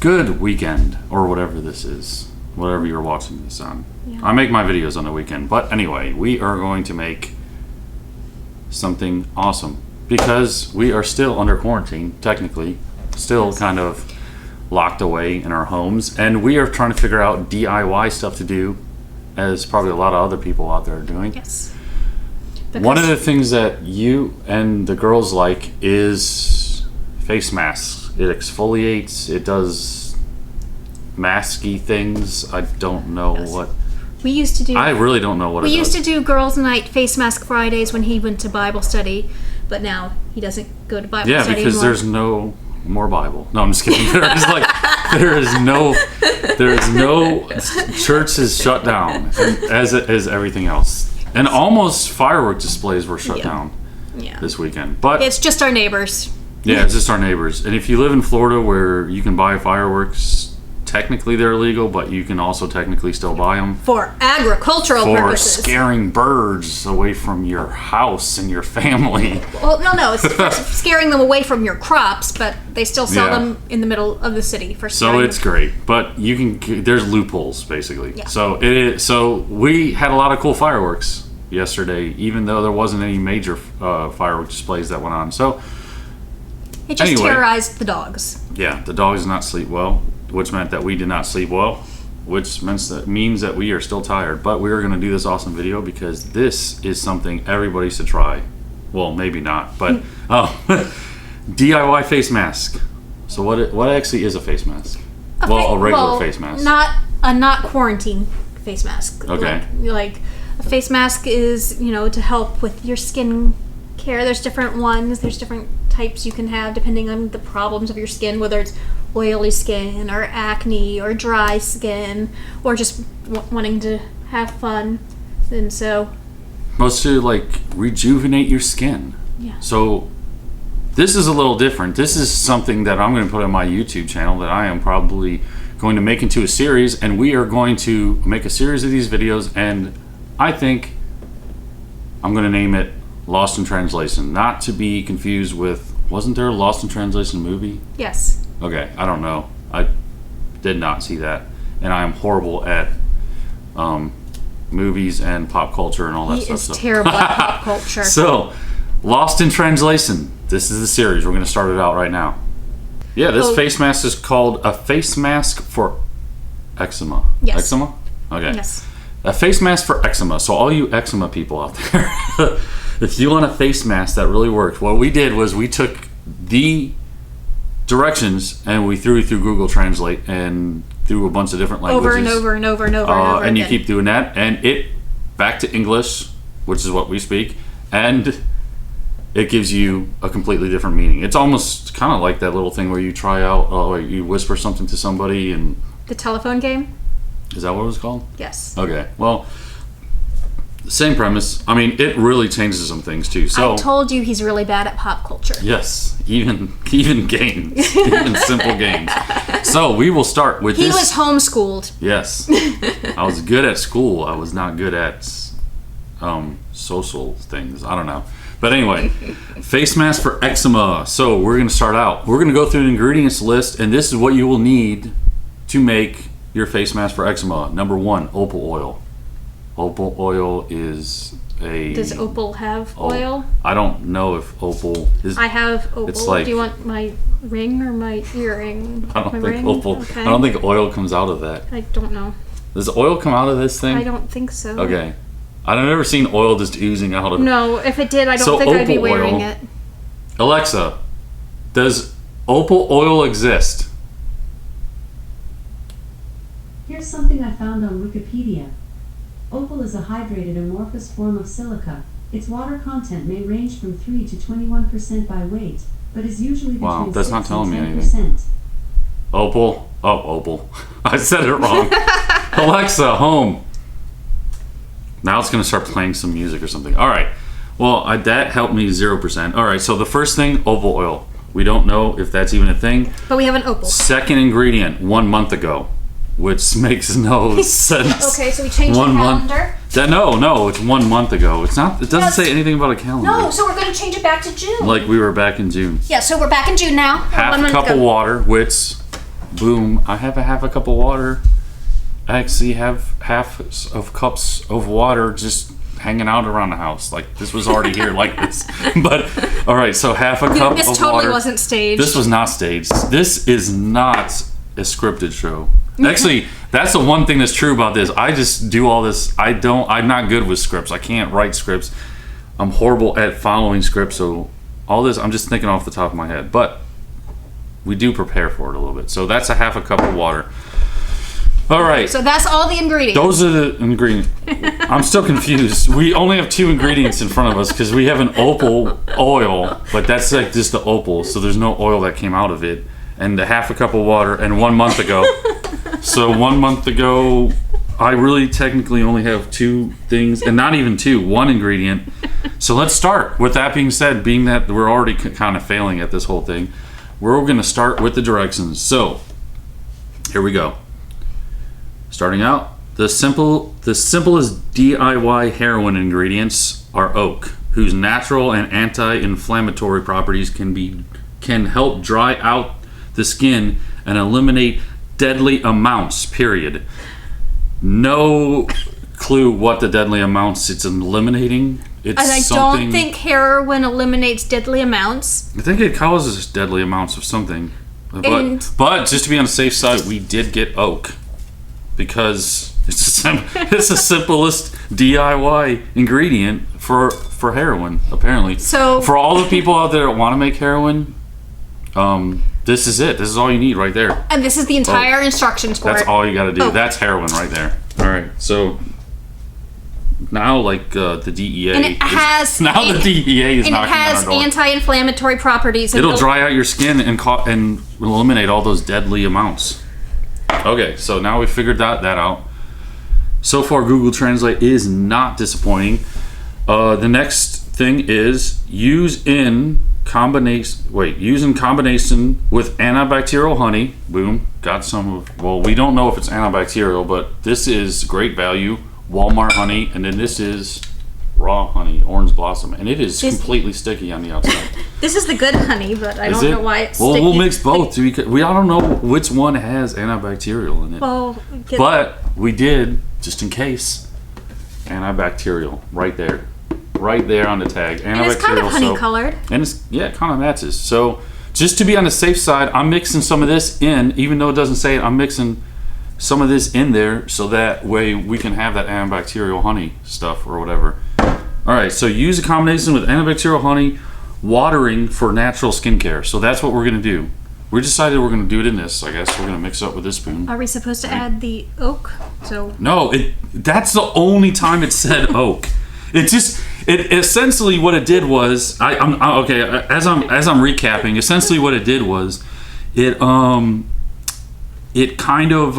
good weekend, or whatever this is, whatever you're watching this on. Yeah. I make my videos on the weekend, but anyway, we are going to make something awesome because we are still under quarantine, technically, still Yes. kind of locked away in our homes, and we are trying to figure out DIY stuff to do, as probably a lot of other people out there are doing. Yes. One of the things that you and the girls like is face masks. It exfoliates, it does masky things. I don't know what. We used to do. I really don't know what We it used does. to do Girls' Night Face Mask Fridays when he went to Bible study, but now he doesn't go to Bible Yeah, study because anymore. there's no more Bible. No, I'm just kidding. There is no church is shut down, as is everything else. And almost firework displays were shut down Yeah. this weekend. But It's just our neighbors. yeah, it's just our neighbors. And if you live in Florida where you can buy fireworks, technically they're illegal, but you can also technically still buy them For agricultural for purposes. scaring birds away from your house and your family. Well, no, it's for scaring them away from your crops, but they still sell Yeah. them in the middle of the city for So scaring it's great, but you can. There's loopholes basically. Yeah. So it is. So we had a lot of cool fireworks yesterday, even though there wasn't any major firework displays that went on. So It just anyway. terrorized the dogs. yeah, the dogs did not sleep well, which meant that we did not sleep well, which means that we are still tired. But we are going to do this awesome video because this is something everybody should try. Well, maybe not, but DIY face mask. So what actually is a face mask? A regular face mask. Not quarantine face mask. Okay. Like a face mask is, to help with your skin care. There's different ones. There's different types you can have depending on the problems of your skin, whether it's oily skin or acne or dry skin or just wanting to have fun. And so, Most to like rejuvenate your skin. yeah. So this is a little different. This is something that I'm going to put on my YouTube channel that I am probably going to make into a series, and we are going to make a series of these videos, and I think I'm going to name it Lost in Translation, not to be confused with, wasn't there a Lost in Translation movie? Yes. Okay, I don't know. I did not see that, and I am horrible at movies and pop culture and all that He stuff. is so. terrible at pop culture. So, Lost in Translation. This is the series. We're going to start it out right now. Yeah, this Oh. face mask is called a face mask for eczema. Yes. Eczema? Okay. Yes. A face mask for eczema. So all you eczema people out there, if you want a face mask that really works, what we did was we took the directions and we threw it through Google Translate and through a bunch of different languages. Over and over and over and over and over And you again. keep doing that, and it back to English, which is what we speak, and it gives you a completely different meaning. It's almost kind of like that little thing where you try out, you whisper something to somebody, and The telephone game? is that what it was called? Yes. Okay, well, same premise. I mean, it really changes some things too. So I told you he's really bad at pop culture. yes, even games, even simple games. So we will start with He this. was homeschooled. Yes. I was good at school. I was not good at social things. I don't know. But anyway, face mask for eczema. So we're going to start out. We're going to go through an ingredients list, and this is what you will need to make your face mask for eczema. Number 1, opal oil. Opal oil is a... Does Opal have Oh, oil? I don't know if opal is... I have Opal. It's like- Do you want my ring or my earring? I don't my think ring? opal... Okay. I don't think oil comes out of that. I don't know. Does oil come out of this thing? I don't think so. Okay. I've never seen oil just oozing out of... No, if it did, I don't So think I'd be Opal wearing oil- it. Alexa, does opal oil exist? Here's something I found on Wikipedia. Opal is a hydrated amorphous form of silica. Its water content may range from 3 to 21% by weight, but is usually between Wow, that's 6 not telling me and anything. 10%. Opal? Oh, opal. I said it wrong. Alexa, home. Now it's going to start playing some music or something. All right. Well, that helped me 0%. All right, so the first thing, opal oil. We don't know if that's even a thing. But we have an Opal. Second ingredient, 1 month ago, which makes no sense. Okay, so we changed 1 the month. calendar. No, it's 1 month ago. It's not. It doesn't Yes. say anything about a calendar. No, so we're going to change it back to June. Like we were back in June. Yeah, so we're back in June now. Half 1 a month cup ago. of water, which boom, I have a cup of water. I actually have half of cups of water just hanging out around the house. Like, this was already here like this. But, all right, so half a cup This of totally water. wasn't staged. This was not staged. This is not a scripted show. Actually, that's the one thing that's true about this. I just do all this. I'm not good with scripts. I can't write scripts. I'm horrible at following scripts. So all this, I'm just thinking off the top of my head. But we do prepare for it a little bit. So that's a half a cup of water. All right. So that's all the ingredients. Those are the ingredients. I'm still confused. We only have 2 ingredients in front of us because we have an opal oil, but that's like just the opal, so there's no oil that came out of it. And a half a cup of water, and 1 month ago. So 1 month ago, I really technically only have 2 things, and not even 2, 1 ingredient. So let's start. With that being said, being that we're already kind of failing at this whole thing, we're going to start with the directions. So here we go. Starting out, the simplest DIY heroin ingredients are oak, whose natural and anti-inflammatory properties can help dry out the skin and eliminate deadly amounts. Period. No clue what the deadly amounts it's eliminating. It's and I something, don't think heroin eliminates deadly amounts. I think it causes deadly amounts of something. But just to be on the safe side, we did get oak. Because it's the simplest DIY ingredient for heroin, apparently. So for all the people out there that want to make heroin, this is it. This is all you need right there. And this is the entire instructions for That's it. all you got to do. Oh. That's heroin right there. All right. So now, like the DEA, And it has the DEA is and it knocking on has our door. anti-inflammatory properties. It'll dry out your skin and eliminate all those deadly amounts. Okay, so now we figured that out. So far, Google Translate is not disappointing. The next thing is use in combination with antibacterial honey. Boom, got some of. Well, we don't know if it's antibacterial, but this is great value. Walmart honey, and then this is raw honey, orange blossom, and it is completely sticky on the outside. This is the good honey, but I don't know why it's Well, sticky. we'll mix both. I don't know which one has antibacterial in it. Well, But we did, just in case, antibacterial right there on the tag. Antibacterial and it's kind of honey soap. colored. And it kind of matches. So just to be on the safe side, I'm mixing some of this in, even though it doesn't say it. I'm mixing some of this in there so that way we can have that antibacterial honey stuff or whatever. All right, so use a combination with antibacterial honey, watering for natural skincare. So that's what we're gonna do. We decided we're gonna do it in this. I guess we're gonna mix it up with this spoon. Are we supposed to add the oak? So No, that's the only time it said oak. It essentially what it did was okay. As I'm recapping, essentially what it did was it kind of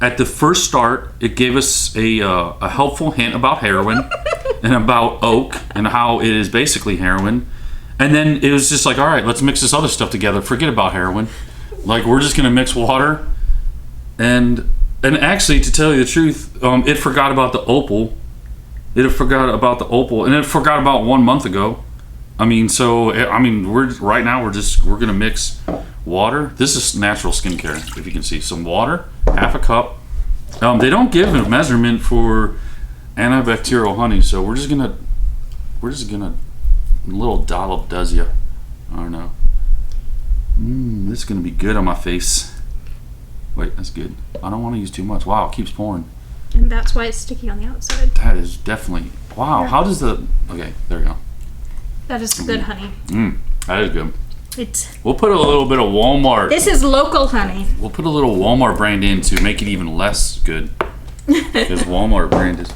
at the first start it gave us a helpful hint about heroin and about oak and how it is basically heroin, and then it was just like, all right, let's mix this other stuff together. Forget about heroin. Like, we're just gonna mix water and actually, to tell you the truth, it forgot about the opal. It forgot about the opal, and it forgot about 1 month ago. We're gonna mix water. This is natural skincare, if you can see. Some water, half a cup. They don't give a measurement for antibacterial honey, so we're just gonna a little dollop does ya. I don't know. This is gonna be good on my face. Wait, that's good. I don't want to use too much. Wow, it keeps pouring. and that's why it's sticky on the outside. That is definitely wow. How does the okay? There we go. That is good honey. That is good. It's We'll put a little bit of Walmart. this is local honey. We'll put a little Walmart brand in to make it even less good. Because Walmart brand is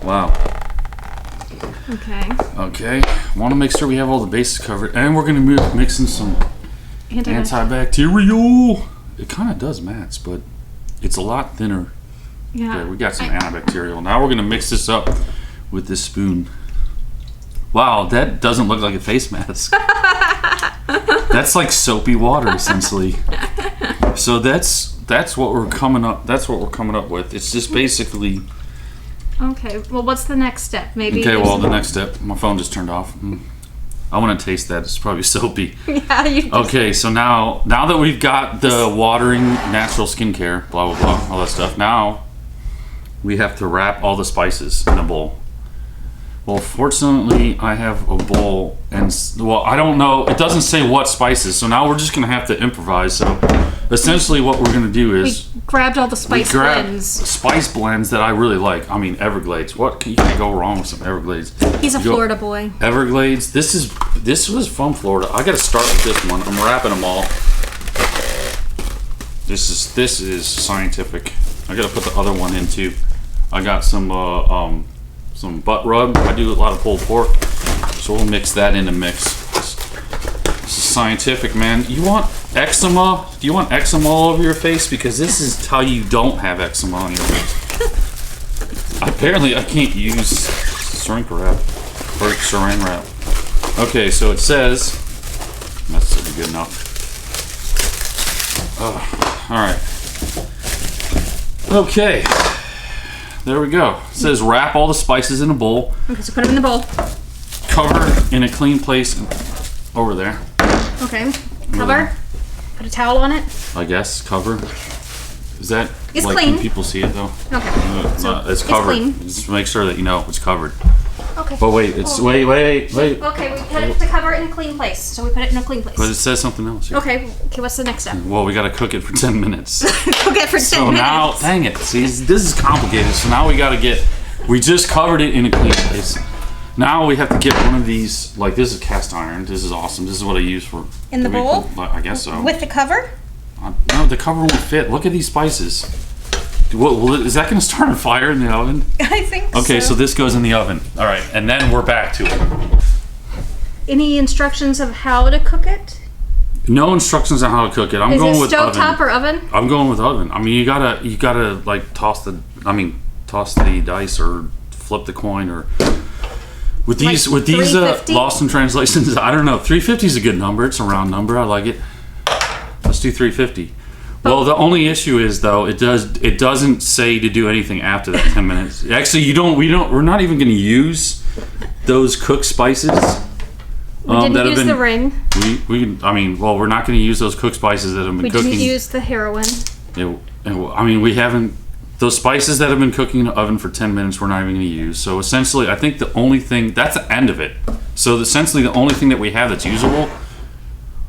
wow. Okay. Okay, want to make sure we have all the bases covered, and we're gonna mix in some antibacterial. It kind of does match, but it's a lot thinner. Yeah. Okay, we got some antibacterial. Now we're gonna mix this up with this spoon. Wow, that doesn't look like a face mask. That's like soapy water, essentially. So that's what we're coming up. That's what we're coming up with. It's just basically. Okay. Well, what's the next step? Maybe. Okay. Well, the next step. My phone just turned off. I want to taste that. It's probably soapy. Yeah, you Okay, so now that we've got the watering natural skincare, blah blah blah, all that stuff, now we have to wrap all the spices in a bowl. Well, fortunately, I have a bowl, and well, I don't know. It doesn't say what spices, so now we're just gonna have to improvise. So, essentially, what we're gonna do is grabbed all the spice blends. spice blends that I really like. I mean, Everglades. You can't go wrong with some Everglades. He's a You go- Florida boy. Everglades. This was from Florida. I got to start with this one. I'm wrapping them all. This is scientific. I got to put the other one in too. I got some butt rub. I do a lot of pulled pork, so we'll mix that in the mix. This is scientific, man. You want eczema? Do you want eczema all over your face? Because this is how you don't have eczema on your face. Apparently, I can't use shrink wrap or saran wrap. Okay, so it says that should be good enough. All right. Okay. There we go. It says wrap all the spices in a bowl, Okay, so put them in the bowl. cover in a clean place over there. Okay, cover. Put a towel on it. I guess cover. Is that It's like clean. Can people see it though? Okay. It's covered. clean. Just make sure that you know it's covered. Okay. But wait, it's wait. Okay, we put it to cover it in a clean place. So we put it in a clean place. But it says something else here. Okay. Okay. What's the next step? Well, we gotta cook it for 10 minutes. Cook it for 10 So minutes. now, dang it. See, this is complicated. So now we just covered it in a clean place. Now we have to get one of these, like this is cast iron. This is awesome. This is what I use for. In the bowl? I guess so. With the cover? No, the cover won't fit. Look at these spices. Is that going to start a fire in the oven? I think Okay, so this goes in the oven. All right, and then we're back to it. Any instructions of how to cook it? No instructions on how to cook it. I'm Is going it with stove oven. top or oven? I'm going with oven. I mean, you gotta like toss the dice or flip the coin or with these 350? lost in translations. I don't know. 350 is a good number. It's a round number. I like it. Let's do 350. Well, the only issue is though it doesn't say to do anything after that 10 minutes. Actually, we're not even going to use those cooked spices. We didn't that have use been- the ring. we're not going to use those cooked spices that have been We cooking. didn't use the heroin. We haven't. Those spices that have been cooking in the oven for 10 minutes, we're not even going to use. So essentially, I think the only thing that's the end of it. So essentially, the only thing that we have that's usable,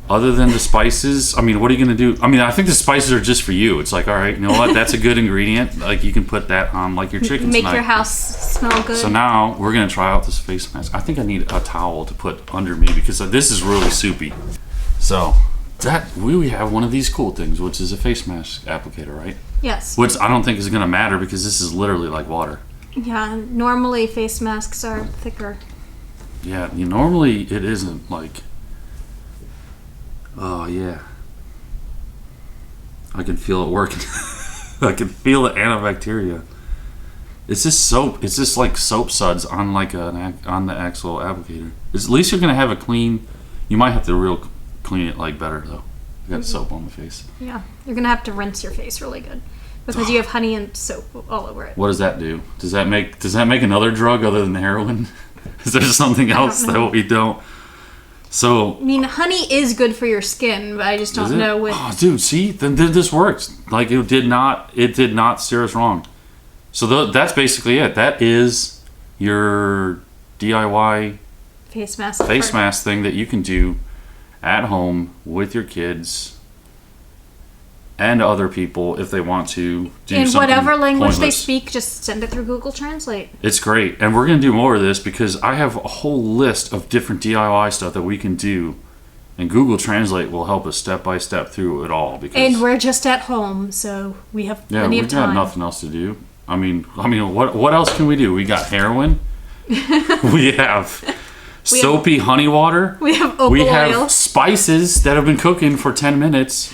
other than the spices, I mean, what are you going to do? I mean, I think the spices are just for you. It's like, all right, you know what? That's a good ingredient. Like you can put that on like your chicken Make tonight. your house smell good. So now we're going to try out this face mask. I think I need a towel to put under me because this is really soupy. So we have one of these cool things, which is a face mask applicator, right? Yes. Which I don't think is going to matter because this is literally like water. Yeah, normally face masks are thicker. Yeah, normally it isn't like. Oh yeah. I can feel it working. I can feel the antibacteria. It's just soap. It's just like soap suds on like on the actual applicator. At least you're gonna have a clean. You might have to clean it like better though. You got soap on the face. Yeah, you're gonna have to rinse your face really good because you have honey and soap all over it. What does that do? Does that make another drug other than heroin? Is there something else know. that we don't? So I mean, honey is good for your skin, but I just is don't it? know with. Oh, dude, see, then this works. Like it did not steer us wrong. So that's basically it. That is your DIY Face mask. face mask thing that you can do at home with your kids and other people if they want to do In something whatever language they pointless. speak, just send it through Google Translate. It's great. And we're going to do more of this because I have a whole list of different DIY stuff that we can do. And Google Translate will help us step by step through it all. Because And we're just at home, so we have plenty we've of time. got nothing else to do. I mean, what else can we do? We got heroin. We have soapy honey water. We have opal We have oil spices that have been cooking for 10 minutes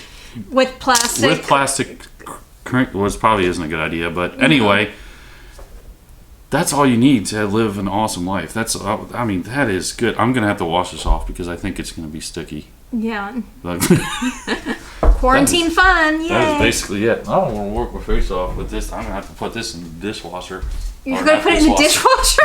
with plastic. with plastic. Which probably isn't a good idea, but anyway, that's all you need to live an awesome life. That is good. I'm gonna have to wash this off because I think it's gonna be sticky. Yeah. Like, Quarantine fun, yay! that is basically it. I don't want to work my face off with this. I'm gonna have to put this in the dishwasher. You're Or gonna not put it in the dishwasher?